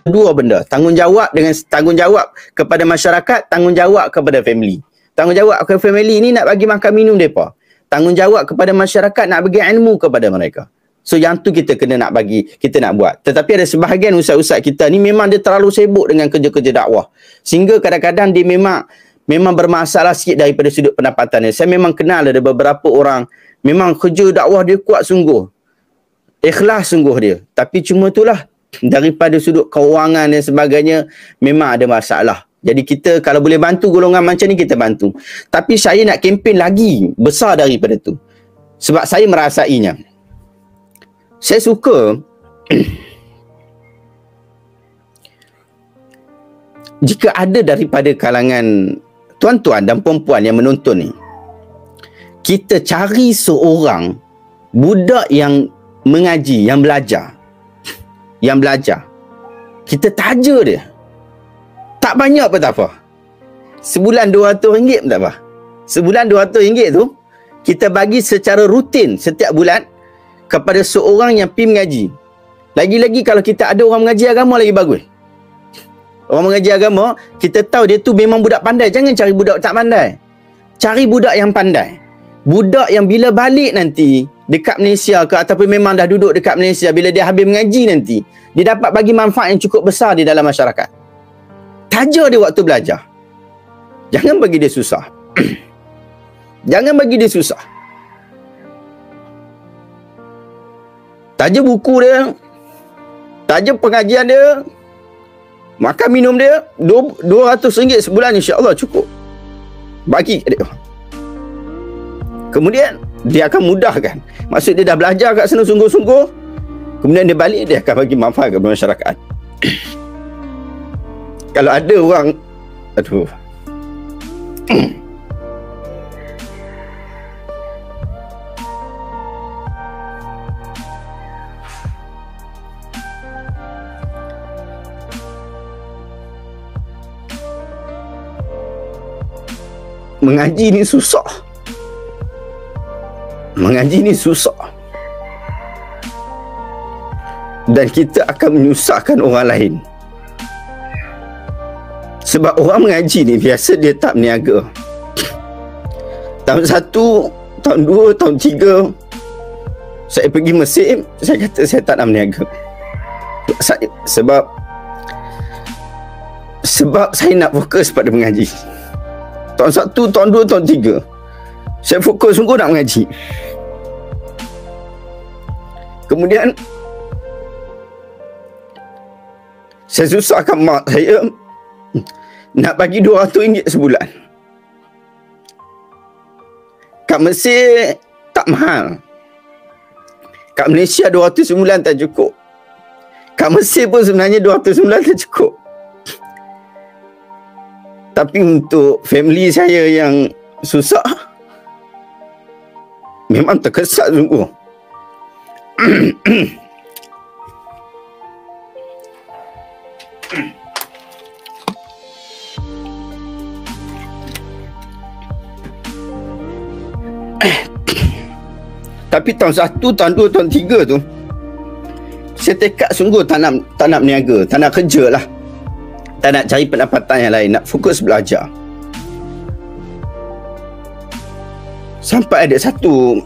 dua benda, tanggungjawab dengan tanggungjawab kepada masyarakat, tanggungjawab kepada family. Tanggungjawab kepada family ni nak bagi makan minum mereka. Tanggungjawab kepada masyarakat nak bagi ilmu kepada mereka. So yang tu kita kena nak bagi, kita nak buat. Tetapi ada sebahagian ustaz-ustaz kita ni memang dia terlalu sibuk dengan kerja-kerja dakwah. Sehingga kadang-kadang dia memang bermasalah sikit daripada sudut pendapatan dia. Saya memang kenal ada beberapa orang memang kerja dakwah dia kuat sungguh. Ikhlas sungguh dia. Tapi cuma itulah daripada sudut kewangan dan sebagainya memang ada masalah. Jadi kita kalau boleh bantu golongan macam ni kita bantu. Tapi saya nak kempen lagi besar daripada tu. Sebab saya merasainya. Saya suka jika ada daripada kalangan tuan-tuan dan perempuan yang menonton ni, kita cari seorang budak yang mengaji, yang belajar. Kita taja dia. Tak banyak pun tak apa. Sebulan RM200 pun tak apa. Sebulan RM200 tu, kita bagi secara rutin setiap bulan kepada seorang yang pergi mengaji. Lagi-lagi kalau kita ada orang mengaji agama lagi bagus. Orang mengaji agama, kita tahu dia tu memang budak pandai. Jangan cari budak tak pandai. Cari budak yang pandai. Budak yang bila balik nanti dekat Malaysia ke ataupun memang dah duduk dekat Malaysia, bila dia habis mengaji nanti, dia dapat bagi manfaat yang cukup besar di dalam masyarakat. Taja dia waktu belajar. Jangan bagi dia susah. Jangan bagi dia susah. Taja buku dia, taja pengajian dia, makan minum dia, RM200 sebulan insya-Allah cukup. Bagi dia. Kemudian dia akan mudahkan. Maksud dia dah belajar kat sana sungguh-sungguh. Kemudian dia balik, dia akan bagi manfaat kepada masyarakat. Kalau ada orang, aduh. Mengaji ni susah. Mengaji ni susah. Dan kita akan menyusahkan orang lain. Sebab orang mengaji ni biasa dia tak berniaga. Tahun 1, tahun 2, tahun 3 saya pergi Mesir, saya kata saya tak nak berniaga. Sebab saya nak fokus pada mengaji. Tahun 1, tahun 2, tahun 3 saya fokus sungguh nak mengaji. Kemudian saya susahkan mak saya nak bagi RM200 sebulan. Kat Mesir tak mahal. Kat Malaysia 200 sebulan tak cukup. Kat Mesir pun sebenarnya 200 sebulan tak cukup. Tapi untuk family saya yang susah, memang terkesan sungguh. Tapi tahun 1, tahun 2, tahun 3 tu saya tekad sungguh tak nak berniaga, tak nak kerja lah, tak nak cari pendapatan yang lain, nak fokus belajar. Sampai ada satu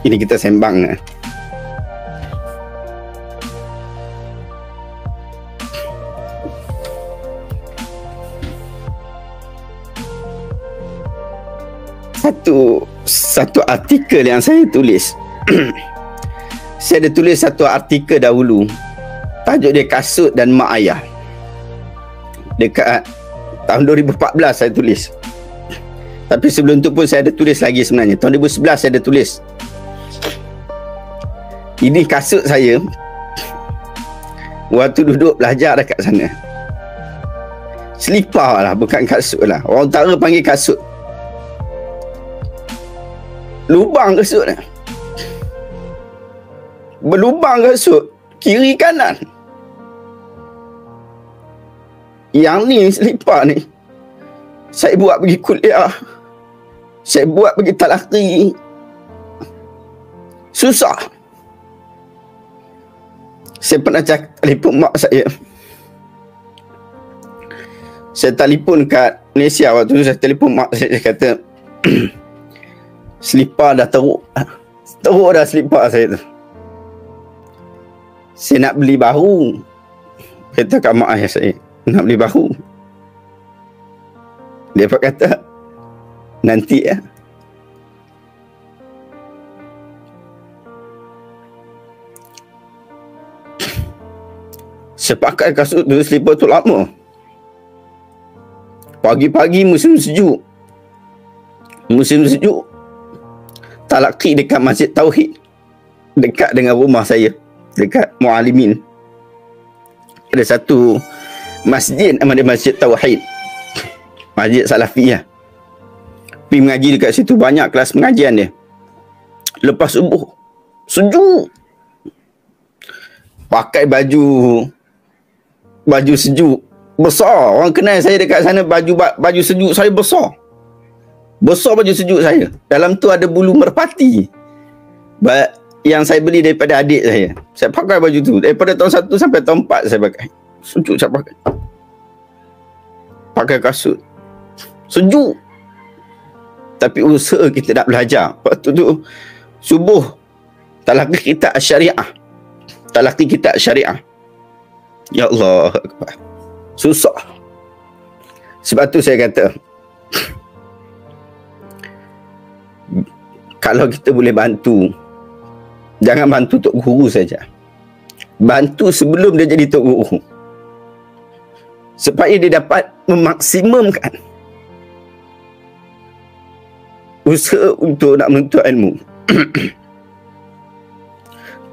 ini kita sembang satu artikel yang saya tulis. Saya ada tulis satu artikel dahulu, tajuk dia Kasut dan Mak Ayah. Dekat tahun 2014 saya tulis. Tapi sebelum tu pun saya ada tulis lagi sebenarnya. Tahun 2011 saya ada tulis. Ini kasut saya waktu duduk belajar dekat sana. Selipar lah, bukan kasut lah. Orang utara panggil kasut. Lubang kasut ni. Berlubang kasut kiri kanan. Yang ni selipar ni saya buat pergi kuliah, saya buat pergi talaki. Susah. Saya pernah telefon mak saya. Saya telefon kat Malaysia waktu tu, saya telefon mak saya, dia kata selipar dah teruk. Teruk dah selipar saya tu. Saya nak beli baru. Kata kat mak ayah saya, nak beli baru. Dia kata, nanti ya. Saya pakai kasut tu, selipar tu lama. Pagi-pagi musim sejuk. Musim sejuk. Talaqi dekat Masjid Tauhid. Dekat dengan rumah saya. Dekat Mu'alimin. Ada satu masjid, nama dia Masjid Tauhid. Masjid Salafiyah. Pergi mengaji dekat situ. Banyak kelas pengajian dia. Lepas subuh. Sejuk. Pakai baju sejuk. Besar. Orang kenal saya dekat sana, baju sejuk saya besar. Besar baju sejuk saya. Dalam tu ada bulu merpati. Yang saya beli daripada adik saya. Saya pakai baju tu. Daripada tahun 1 sampai tahun 4 saya pakai. Sejuk saya pakai. Pakai kasut. Sejuk. Tapi usaha kita nak belajar. Waktu tu subuh. Talaqi kitab syariah. Talaqi kitab syariah. Ya Allah. Susah. Sebab tu saya kata, kalau kita boleh bantu, jangan bantu tok guru saja. Bantu sebelum dia jadi tok guru. Supaya dia dapat memaksimumkan usaha untuk nak menuntut ilmu.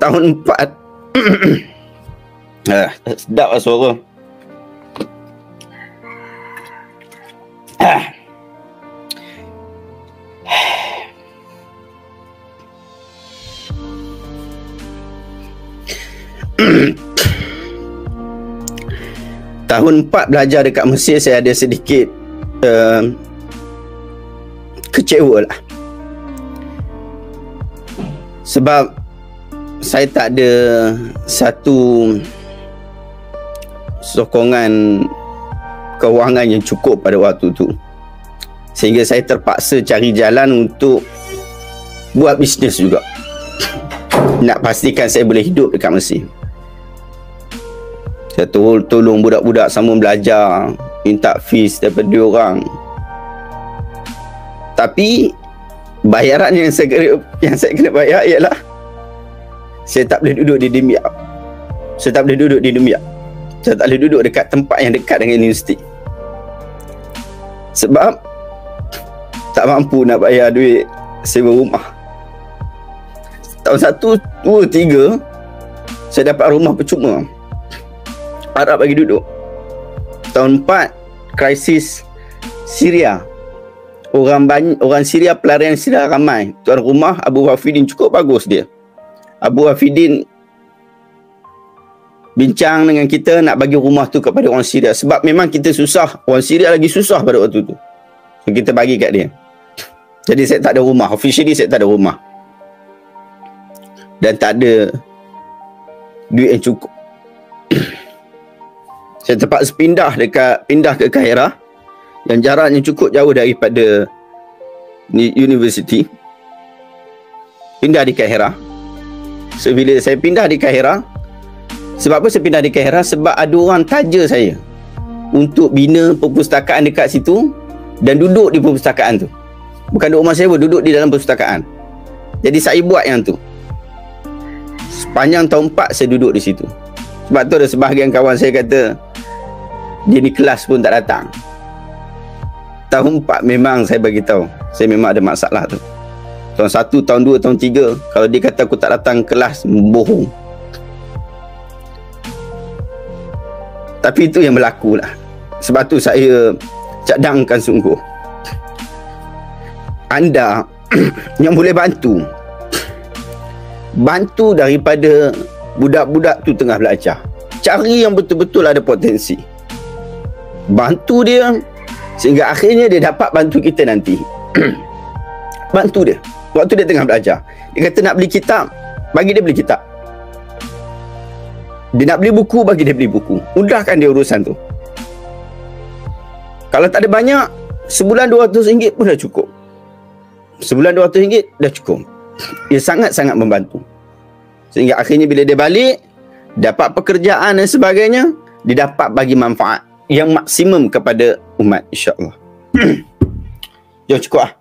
Tahun 4 sedap lah suara. Tahun 4 belajar dekat Mesir, saya ada sedikit kecewa lah. Sebab saya tak ada satu sokongan kewangan yang cukup pada waktu tu. Sehingga saya terpaksa cari jalan untuk buat bisnes juga. Nak pastikan saya boleh hidup dekat Mesir. Saya tolong budak-budak sama belajar, minta fees daripada diorang. Tapi bayaran yang saya kena bayar ialah saya tak boleh duduk di Dimyat. Saya tak boleh duduk di Dimyat. Saya tak boleh duduk dekat tempat yang dekat dengan universiti. Sebab tak mampu nak bayar duit sewa rumah. Tahun 1, 2, 3 saya dapat rumah percuma. Arab bagi duduk. Tahun 4 krisis Syria. Orang Syria, pelarian Syria ramai. Tuan rumah Abu Wafidin cukup bagus dia. Abu Wafidin bincang dengan kita nak bagi rumah tu kepada orang Syria. Sebab memang kita susah. Orang Syria lagi susah pada waktu tu. So kita bagi kat dia. Jadi saya tak ada rumah. Officially saya tak ada rumah. Dan tak ada duit yang cukup. Saya terpaksa pindah ke Kairah yang jaraknya cukup jauh daripada universiti. Pindah di Kairah. So bila saya pindah di Kairah, sebab apa saya pindah di Kairah? Sebab ada orang taja saya untuk bina perpustakaan dekat situ dan duduk di perpustakaan tu. Bukan duduk rumah saya, duduk di dalam perpustakaan. Jadi saya buat yang tu. Sepanjang tahun 4 saya duduk di situ. Sebab tu ada sebahagian kawan saya kata dia ni kelas pun tak datang. Tahun 4 memang saya bagi tahu, saya memang ada masalah tu. Tahun 1, tahun 2, tahun 3, kalau dia kata aku tak datang kelas, bohong. Tapi itu yang berlaku lah. Sebab tu saya cadangkan sungguh, anda yang boleh bantu daripada budak-budak tu tengah belajar. Cari yang betul-betul ada potensi. Bantu dia sehingga akhirnya dia dapat bantu kita nanti. Bantu dia waktu dia tengah belajar. Dia kata nak beli kitab, bagi dia beli kitab. Dia nak beli buku, bagi dia beli buku. Mudahkan dia urusan tu. Kalau tak ada banyak, sebulan RM200 pun dah cukup. Sebulan RM200 dah cukup. Ia sangat-sangat membantu. Sehingga akhirnya bila dia balik, dapat pekerjaan dan sebagainya, dia dapat bagi manfaat yang maksimum kepada umat, insya-Allah. Jom cukup lah.